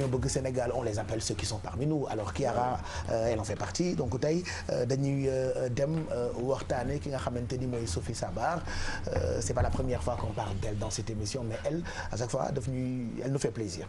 ñoo bëgg Sénégal on les appelle ceux qui sont parmi nous alors Kiara elle en fait partie donc tey dañuy dem waxtaane ki nga xamante ni mooy Sophie Sabar c'est pas la première fois qu'on parle d'elle dans cette émission mais elle à chaque fois elle nous fait plaisir.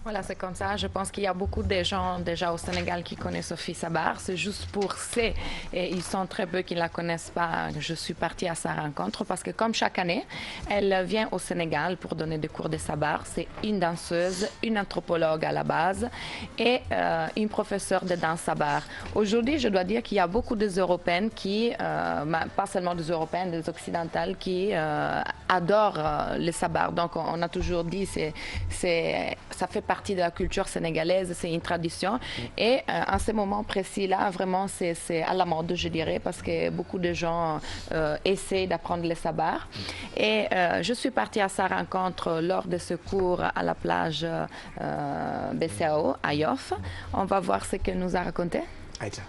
Voilà, c'est comme ça. Je pense qu'il y a beaucoup de gens déjà au Sénégal qui connaissent Sophie Sabar. C'est juste pour et ils sont très peu qui ne la connaissent pas. Je suis partie à sa rencontre parce que comme chaque année, elle vient au Sénégal pour donner des cours de Sabar. C'est une danseuse, une anthropologue à la base et une professeure de danse Sabar. Aujourd'hui, je dois dire qu'il y a beaucoup des Européennes qui, pas seulement des Européennes, des Occidentales qui adorent le Sabar. Donc, on a toujours dit ça fait partie de la culture sénégalaise, c'est une tradition. Et en ce moment précis-là, vraiment, c'est à la mode, je dirais, parce que beaucoup de gens essaient d'apprendre le Sabar. Et je suis partie à sa rencontre lors de ce cours à la plage BCAO, à Yoff. On va voir ce qu'elle nous a raconté. Aïcha.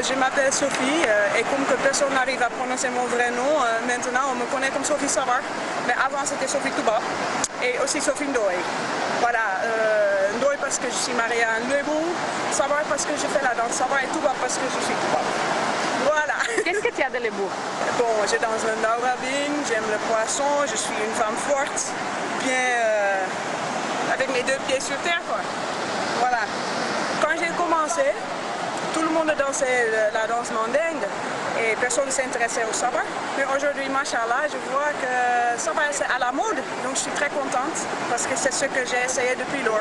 Je m'appelle Sophie et comme que personne n'arrive à prononcer mon vrai nom, maintenant on me connaît comme Sophie Sabar, mais avant c'était Sophie Touba et aussi Sophie Ndoye. Voilà, Ndoye parce que je suis mariée à un Lébou, Sabar parce que je fais la danse Sabar et Touba parce que je suis Touba. Voilà. Qu'est-ce que tu as de Lébou? Bon, je danse le Ndawabing, j'aime le poisson, je suis une femme forte, bien avec mes deux pieds sur terre quoi. Voilà. Quand j'ai commencé, tout le monde dansait la danse mandingue et personne ne s'intéressait au Sabar. Mais aujourd'hui, machallah, je vois que Sabar c'est à la mode, donc je suis très contente parce que c'est ce que j'ai essayé depuis lors,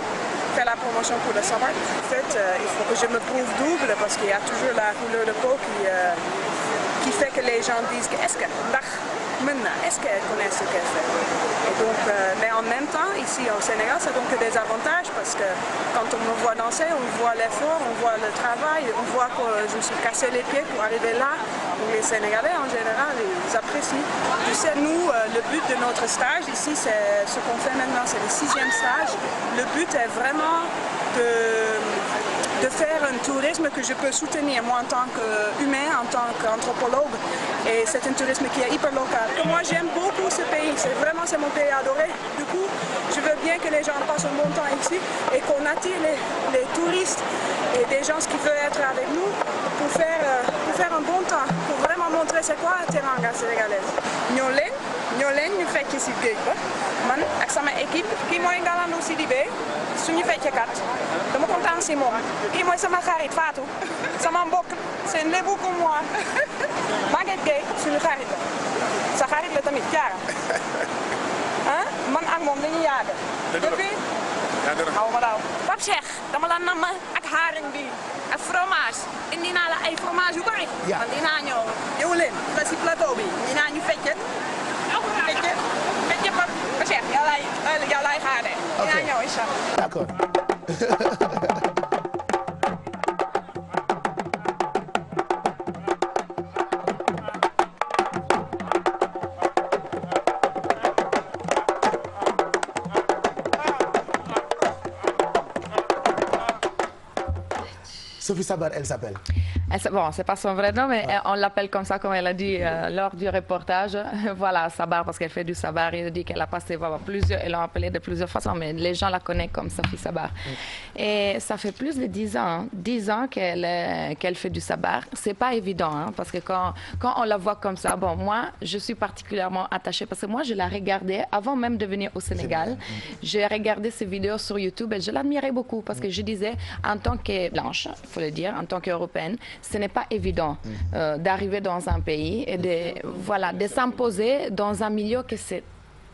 faire la promotion pour le Sabar. En fait, il faut que je me prouve double parce qu'il y a toujours la couleur de peau qui fait que les gens disent que est-ce qu'elle connaît ce qu'elle fait. Et donc, mais en même temps, ici au Sénégal, ça donne que des avantages parce que quand on me voit danser, on voit l'effort, on voit le travail, on voit que je me suis cassé les pieds pour arriver là. Donc les Sénégalais en général, ils apprécient. Tu sais, nous, le but de notre stage ici, c'est ce qu'on fait maintenant, c'est le 6e stage. Le but est vraiment de faire un tourisme que je peux soutenir moi en tant qu'humain, en tant qu'anthropologue. Et c'est un tourisme qui est hyper local. Moi j'aime beaucoup ce pays, c'est mon pays adoré. Du coup, je veux bien que les gens passent un bon temps ici et qu'on attire les touristes et des gens qui veulent être avec nous pour faire un bon temps, pour vraiment montrer c'est quoi la teranga sénégalaise. ñoo leen ñu fecc ci géej ba man ak sama équipe kii mooy Ngalandou Sidibé suñu fecckat dama kontaan ci moom kii mooy sama xarit Fatou sama mbokk c'est lébu comme moi Maguette Gueye suñu xarit la sa xarit la tamit Diarra ah man ak moom dañuy yàgg depuis xaw ma daaw Pape Cheikh dama la nam ak haring bi ak fromage indi naa la ay fromage yu bari man dinaa ñëw leen la ci plateau bi dinaa ñu fecc Pape Cheikh yow laay xaaree dinaa ñëw inchallah d'accord. Sophie Sabar, elle s'appelle. Bon, c'est pas son vrai nom, mais on l'appelle comme ça, comme elle a dit lors du reportage. Voilà, Sabar, parce qu'elle fait du Sabar. Elle dit qu'elle a passé elle l'a appelée de plusieurs façons, mais les gens la connaissent comme Sophie Sabar. Et ça fait plus de 10 ans qu'elle fait du Sabar. C'est pas évident, hein, parce que quand on la voit comme ça, bon, moi, je suis particulièrement attachée, parce que moi, je la regardais avant même de venir au Sénégal. J'ai regardé ses vidéos sur YouTube et je l'admirais beaucoup, parce que je disais, en tant que blanche, il faut le dire, en tant qu'européenne, ce n'est pas évident d'arriver dans un pays et de s'imposer dans un milieu que c'est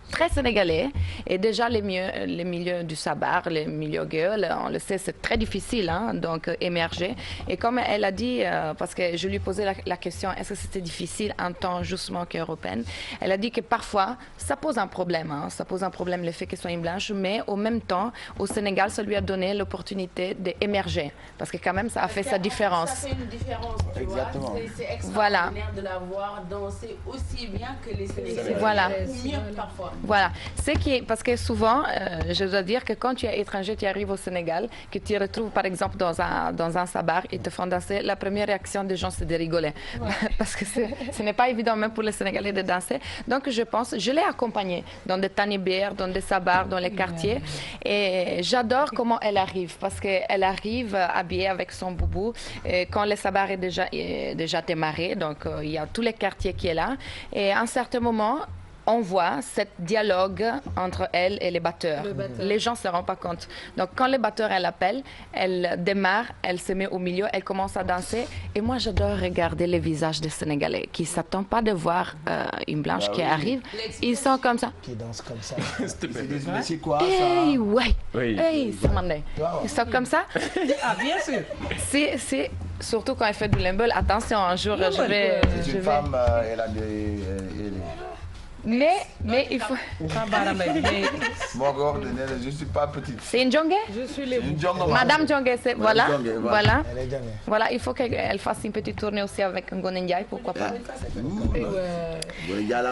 très sénégalais et déjà les milieux du Sabar, les milieux gueules, on le sait, c'est très difficile, hein, donc émerger. Et comme elle a dit, parce que je lui posais la question, est-ce que c'était difficile en tant justement qu'européenne, elle a dit que parfois ça pose un problème, hein, ça pose un problème le fait qu'elle soit une blanche, mais au même temps au Sénégal ça lui a donné l'opportunité d'émerger, parce que quand même ça a fait sa différence. Ça fait une différence, tu exactement. vois. C'est extraordinaire de la voir danser aussi bien que les Sénégalais. Voilà. Ou mieux parfois. Voilà. Parce que souvent, je dois dire que quand tu es étranger, tu arrives au Sénégal, que tu te retrouves par exemple dans un sabar, ils te font danser, la première réaction des gens, c'est de rigoler. Ouais. Parce que ce n'est pas évident même pour les Sénégalais de danser. Donc je l'ai accompagnée dans des tanibers, dans des sabars, dans les quartiers. Et j'adore comment elle arrive, parce qu'elle arrive habillée avec son boubou. Et quand le sabar est déjà démarré, donc il y a tous les quartiers qui est là. Et à un certain moment, on voit ce dialogue entre elle et les batteurs. Les gens ne se rendent pas compte. Donc, quand le batteur, elle appelle, elle démarre, elle se met au milieu, elle commence à danser. Et moi, j'adore regarder les visages des Sénégalais qui ne s'attendent pas de voir une blanche qui arrive. Ils sont comme ça. Qui dansent comme ça. C'est quoi, ça? Hey, ouais. Oui. Hey, c'est mandé. Ils sont comme ça. Ah, bien sûr. C'est surtout quand elle fait du limble. Attention, un jour, je vais... C'est une femme, elle a des... Mais il faut... Je ne suis pas petite. C'est une jongue? Je suis les... Madame jongue, c'est... Voilà. Voilà. Elle est jongue. Voilà, il faut qu'elle fasse une petite tournée aussi avec Ngoné Ndiaye, pourquoi pas.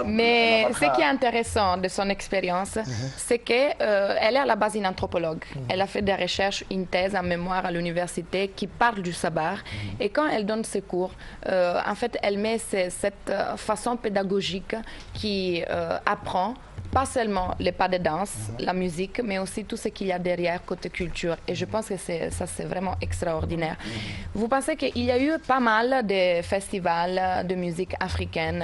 Mais ce qui est intéressant de son expérience, c'est qu'elle est à la base une anthropologue. Elle a fait des recherches, une thèse en mémoire à l'université qui parle du sabar. Et quand elle donne ses cours, en fait, elle met cette façon pédagogique qui apprend pas seulement les pas de danse, la musique, mais aussi tout ce qu'il y a derrière côté culture. Et je pense que ça, c'est vraiment extraordinaire. Vous pensez qu'il y a eu pas mal de festivals de musique africaine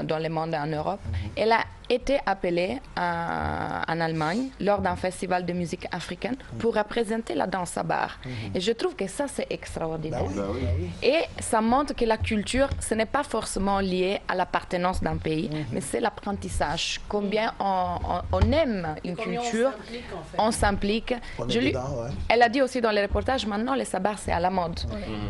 dans le monde et en Europe. Elle a été appelée en Allemagne lors d'un festival de musique africaine pour représenter la danse sabar. Et je trouve que ça, c'est extraordinaire. Et ça montre que la culture, ce n'est pas forcément lié à l'appartenance d'un pays, mais c'est l'apprentissage. Combien on aime une culture, on s'implique. Elle a dit aussi dans le reportage, maintenant, le sabar, c'est à la mode.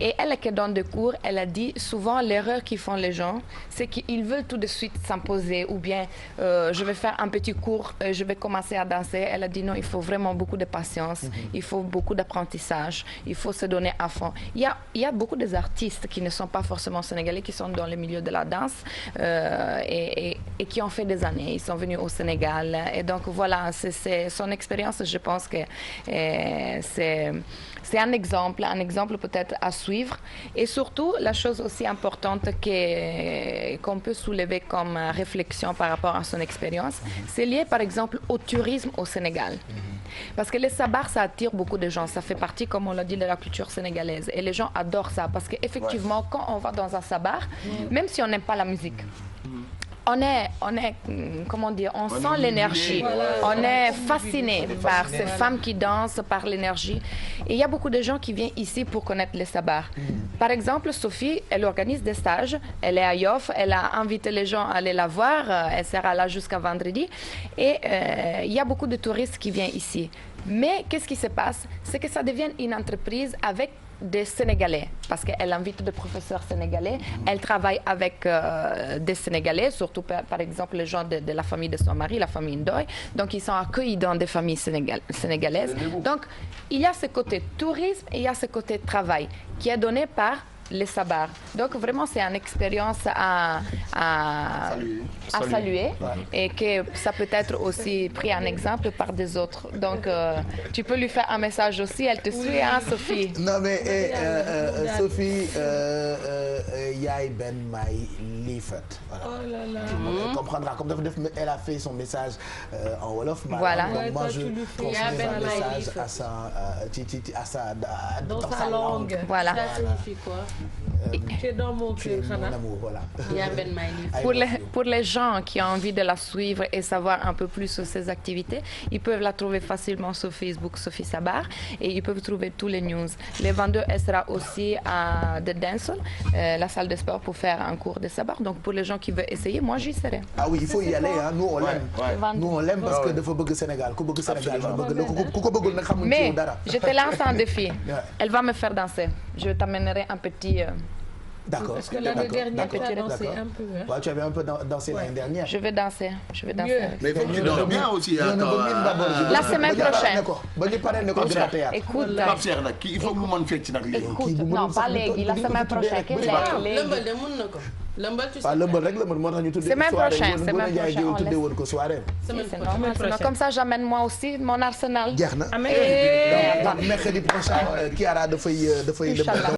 Et elle qui donne des cours, elle a dit souvent, l'erreur qu'ils font les gens, c'est qu'ils veulent tout de suite s'imposer ou bien... je vais faire un petit cours, je vais commencer à danser. Elle a dit non, il faut vraiment beaucoup de patience, il faut beaucoup d'apprentissage, il faut se donner à fond. Il y a beaucoup d'artistes qui ne sont pas forcément sénégalais, qui sont dans le milieu de la danse et qui ont fait des années. Ils sont venus au Sénégal. Et donc voilà, c'est son expérience, je pense que c'est un exemple peut-être à suivre. Et surtout, la chose aussi importante qu'on peut soulever comme réflexion par rapport à son expérience, c'est lié par exemple au tourisme au Sénégal. Parce que les sabars, ça attire beaucoup de gens. Ça fait partie, comme on l'a dit, de la culture sénégalaise. Et les gens adorent ça. Parce qu'effectivement, quand on va dans un sabar, même si on n'aime pas la musique, on est, comment dire, on sent l'énergie. On est fasciné par ces femmes qui dansent, par l'énergie. Et il y a beaucoup de gens qui viennent ici pour connaître les sabars. Par exemple, Sophie, elle organise des stages. Elle est à Yoff. Elle a invité les gens à aller la voir. Elle sera là jusqu'à vendredi. Et il y a beaucoup de touristes qui viennent ici. Mais qu'est-ce qui se passe? C'est que ça devient une entreprise avec des Sénégalais, parce qu'elle invite des professeurs sénégalais, elle travaille avec des Sénégalais, surtout par exemple les gens de la famille de son mari, la famille Ndoye, donc ils sont accueillis dans des familles sénégalaises. Donc il y a ce côté tourisme et il y a ce côté travail qui est donné par les sabars. Donc vraiment c'est une expérience à saluer et que ça peut être aussi pris en exemple par des autres. Donc tu peux lui faire un message aussi, elle te suit, hein, Sophie? Non mais Sophie, yaay Ben may liifat. Voilà. Oh là là. Elle comprendra. Comme elle a fait son message en wolof. Voilà. Donc moi je transmets un message à sa dans sa langue. Voilà. Ça signifie quoi? Tu es dans mon cœur, mon amour, voilà. Pour les gens qui ont envie de la suivre et savoir un peu plus sur ses activités, ils peuvent la trouver facilement sur Facebook, Sophie Sabar, et ils peuvent trouver tous les news. Le 22, elle sera aussi à The Dance Hall, la salle de sport, pour faire un cours de sabar. Donc pour les gens qui veulent essayer, moi j'y serai. Ah oui, il faut y aller, hein. Nous on l'aime. Nous on l'aime parce que dafa bëgg Sénégal. Ku bëgg Sénégal, ku ko bëggul nag xamuñ ci dara. Mais je te lance un défi. Elle va me faire danser. Je t'amènerai un petit... D'accord. Parce que l'année dernière, tu as dansé un peu. Hein? Ouais, tu avais un peu dansé l'année dernière. Je vais danser. Mais il faut que tu dors bien aussi. La semaine prochaine. Écoute, il faut que mu mën fecc nag léegi. Écoute, non, pas léegi, la semaine prochaine. lëmbal tu sais. waaw lëmbal rek lëmbal moo tax ñu tuddee. Semaine prochaine semaine prochaine on tuddee woon ko soirée. c'est normal comme ça j'amène moi aussi mon arsenal. jeex na. donc mercredi prochain Kiara dafay lëmbal.